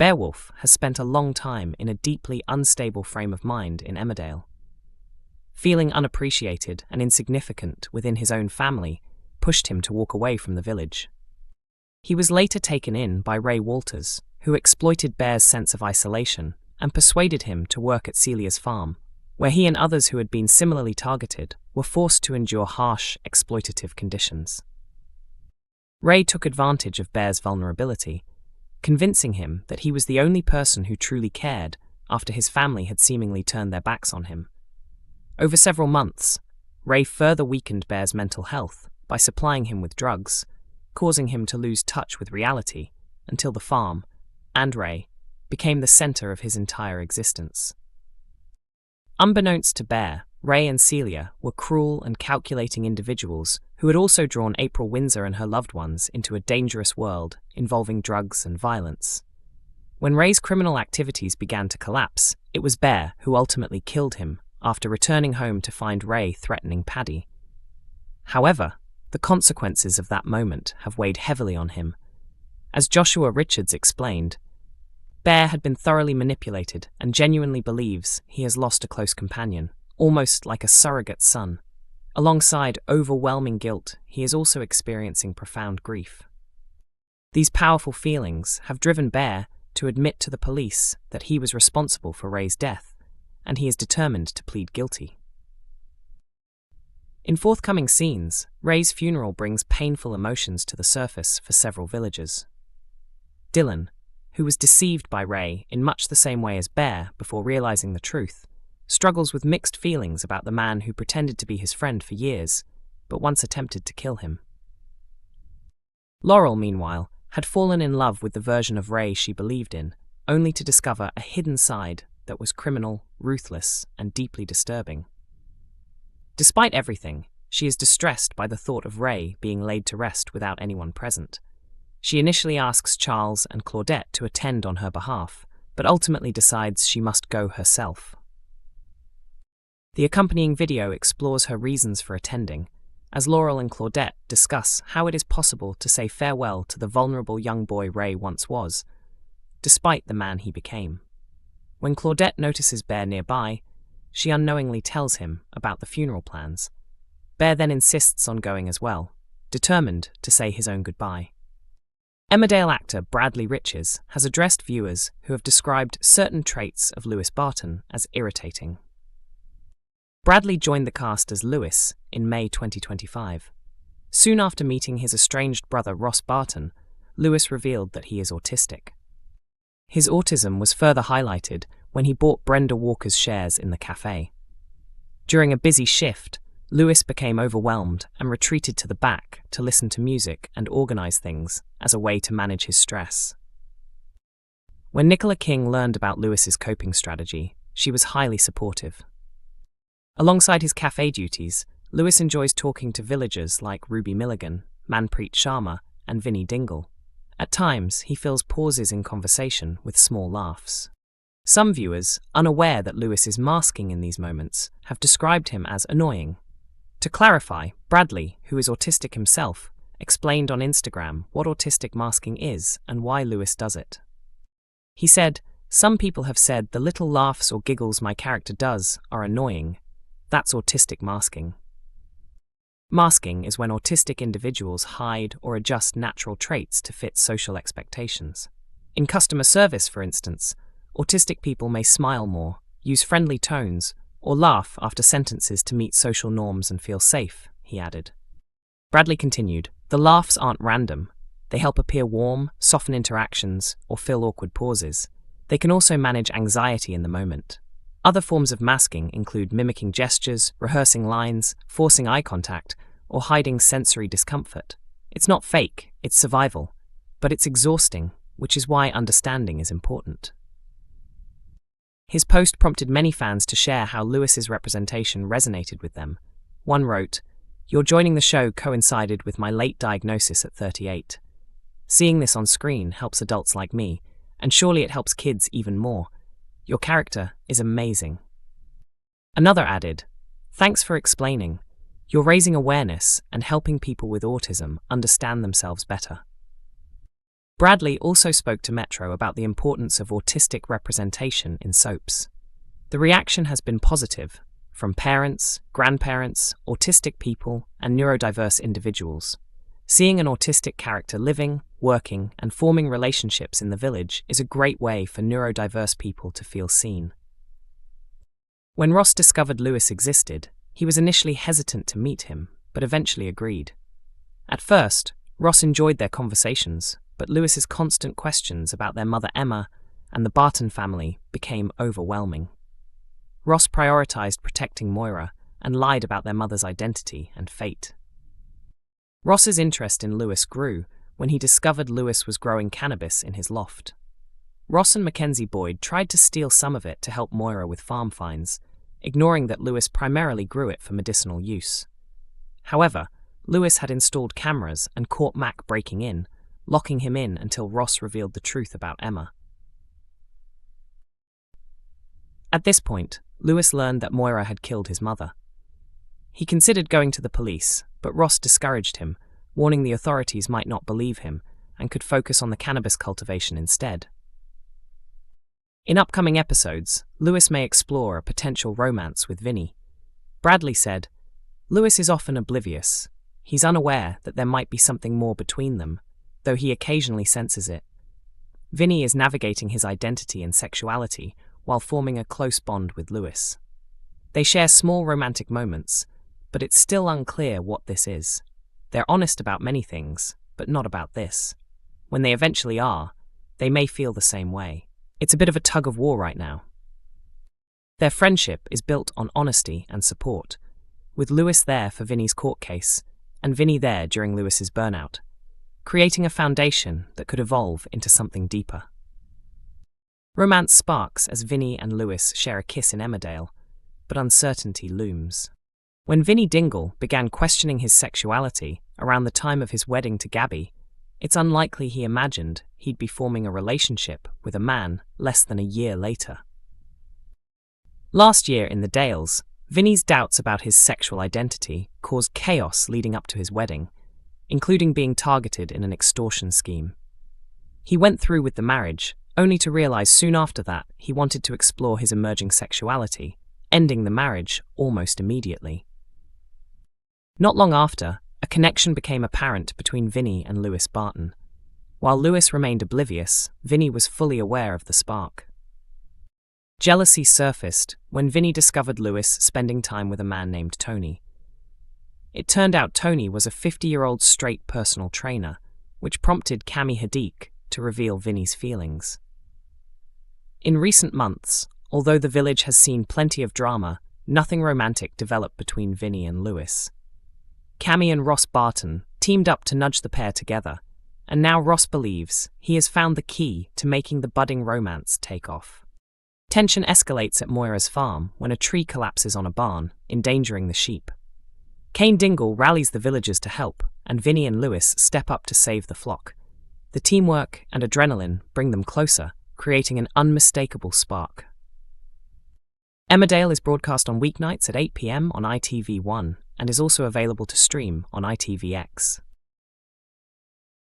Beowulf has spent a long time in a deeply unstable frame of mind in Emmerdale. Feeling unappreciated and insignificant within his own family pushed him to walk away from the village. He was later taken in by Ray Walters, who exploited Bear's sense of isolation and persuaded him to work at Celia's farm, where he and others who had been similarly targeted were forced to endure harsh, exploitative conditions. Ray took advantage of Bear's vulnerability, convincing him that he was the only person who truly cared after his family had seemingly turned their backs on him. Over several months, Ray further weakened Bear's mental health by supplying him with drugs, causing him to lose touch with reality until the farm, and Ray, became the center of his entire existence. Unbeknownst to Bear, Ray and Celia were cruel and calculating individuals who had also drawn April Windsor and her loved ones into a dangerous world involving drugs and violence. When Ray's criminal activities began to collapse, it was Bear who ultimately killed him after returning home to find Ray threatening Paddy. However, the consequences of that moment have weighed heavily on him. As Joshua Richards explained, Bear had been thoroughly manipulated and genuinely believes he has lost a close companion, almost like a surrogate son. Alongside overwhelming guilt, he is also experiencing profound grief. These powerful feelings have driven Bear to admit to the police that he was responsible for Ray's death, and he is determined to plead guilty. In forthcoming scenes, Ray's funeral brings painful emotions to the surface for several villagers. Dylan, who was deceived by Ray in much the same way as Bear before realizing the truth, struggles with mixed feelings about the man who pretended to be his friend for years, but once attempted to kill him. Laurel, meanwhile, had fallen in love with the version of Ray she believed in, only to discover a hidden side that was criminal, ruthless, and deeply disturbing. Despite everything, she is distressed by the thought of Ray being laid to rest without anyone present. She initially asks Charles and Claudette to attend on her behalf, but ultimately decides she must go herself. The accompanying video explores her reasons for attending, as Laurel and Claudette discuss how it is possible to say farewell to the vulnerable young boy Ray once was, despite the man he became. When Claudette notices Bear nearby, she unknowingly tells him about the funeral plans. Bear then insists on going as well, determined to say his own goodbye. Emmerdale actor Bradley Riches has addressed viewers who have described certain traits of Lewis Barton as irritating. Bradley joined the cast as Lewis in May 2025. Soon after meeting his estranged brother Ross Barton, Lewis revealed that he is autistic. His autism was further highlighted when he bought Brenda Walker's shares in the cafe. During a busy shift, Lewis became overwhelmed and retreated to the back to listen to music and organize things as a way to manage his stress. When Nicola King learned about Lewis's coping strategy, she was highly supportive. Alongside his cafe duties, Lewis enjoys talking to villagers like Ruby Milligan, Manpreet Sharma, and Vinnie Dingle. At times, he fills pauses in conversation with small laughs. Some viewers, unaware that Lewis is masking in these moments, have described him as annoying. To clarify, Bradley, who is autistic himself, explained on Instagram what autistic masking is and why Lewis does it. He said, "Some people have said the little laughs or giggles my character does are annoying. That's autistic masking. Masking is when autistic individuals hide or adjust natural traits to fit social expectations. In customer service, for instance, autistic people may smile more, use friendly tones, or laugh after sentences to meet social norms and feel safe," he added. Bradley continued, "The laughs aren't random. They help appear warm, soften interactions, or fill awkward pauses. They can also manage anxiety in the moment. Other forms of masking include mimicking gestures, rehearsing lines, forcing eye contact, or hiding sensory discomfort. It's not fake, it's survival, but it's exhausting, which is why understanding is important." His post prompted many fans to share how Lewis's representation resonated with them. One wrote, "Your joining the show coincided with my late diagnosis at 38. Seeing this on screen helps adults like me, and surely it helps kids even more. Your character is amazing." Another added, "Thanks for explaining. You're raising awareness and helping people with autism understand themselves better." Bradley also spoke to Metro about the importance of autistic representation in soaps. The reaction has been positive, from parents, grandparents, autistic people, and neurodiverse individuals. Seeing an autistic character living, working, and forming relationships in the village is a great way for neurodiverse people to feel seen. When Ross discovered Lewis existed, he was initially hesitant to meet him, but eventually agreed. At first, Ross enjoyed their conversations, but Lewis's constant questions about their mother Emma and the Barton family became overwhelming. Ross prioritized protecting Moira and lied about their mother's identity and fate. Ross's interest in Lewis grew when he discovered Lewis was growing cannabis in his loft. Ross and Mackenzie Boyd tried to steal some of it to help Moira with farm fines, ignoring that Lewis primarily grew it for medicinal use. However, Lewis had installed cameras and caught Mac breaking in, locking him in until Ross revealed the truth about Emma. At this point, Lewis learned that Moira had killed his mother. He considered going to the police, but Ross discouraged him, warning the authorities might not believe him and could focus on the cannabis cultivation instead. In upcoming episodes, Lewis may explore a potential romance with Vinny. Bradley said, "Lewis is often oblivious. He's unaware that there might be something more between them, though he occasionally senses it. Vinny is navigating his identity and sexuality while forming a close bond with Lewis. They share small romantic moments, but it's still unclear what this is. They're honest about many things, but not about this. When they eventually are, they may feel the same way. It's a bit of a tug of war right now." Their friendship is built on honesty and support, with Lewis there for Vinny's court case and Vinny there during Lewis's burnout, creating a foundation that could evolve into something deeper. Romance sparks as Vinny and Lewis share a kiss in Emmerdale, but uncertainty looms. When Vinny Dingle began questioning his sexuality around the time of his wedding to Gabby, it's unlikely he imagined he'd be forming a relationship with a man less than a year later. Last year in the Dales, Vinny's doubts about his sexual identity caused chaos leading up to his wedding, including being targeted in an extortion scheme. He went through with the marriage, only to realize soon after that he wanted to explore his emerging sexuality, ending the marriage almost immediately. Not long after, a connection became apparent between Vinny and Lewis Barton. While Lewis remained oblivious, Vinny was fully aware of the spark. Jealousy surfaced when Vinny discovered Lewis spending time with a man named Tony. It turned out Tony was a 50-year-old straight personal trainer, which prompted Cami Hadik to reveal Vinny's feelings. In recent months, although the village has seen plenty of drama, nothing romantic developed between Vinny and Lewis. Cami and Ross Barton teamed up to nudge the pair together, and now Ross believes he has found the key to making the budding romance take off. Tension escalates at Moira's farm when a tree collapses on a barn, endangering the sheep. Cain Dingle rallies the villagers to help, and Vinny and Lewis step up to save the flock. The teamwork and adrenaline bring them closer, creating an unmistakable spark. Emmerdale is broadcast on weeknights at 8 p.m. on ITV1 and is also available to stream on ITVX.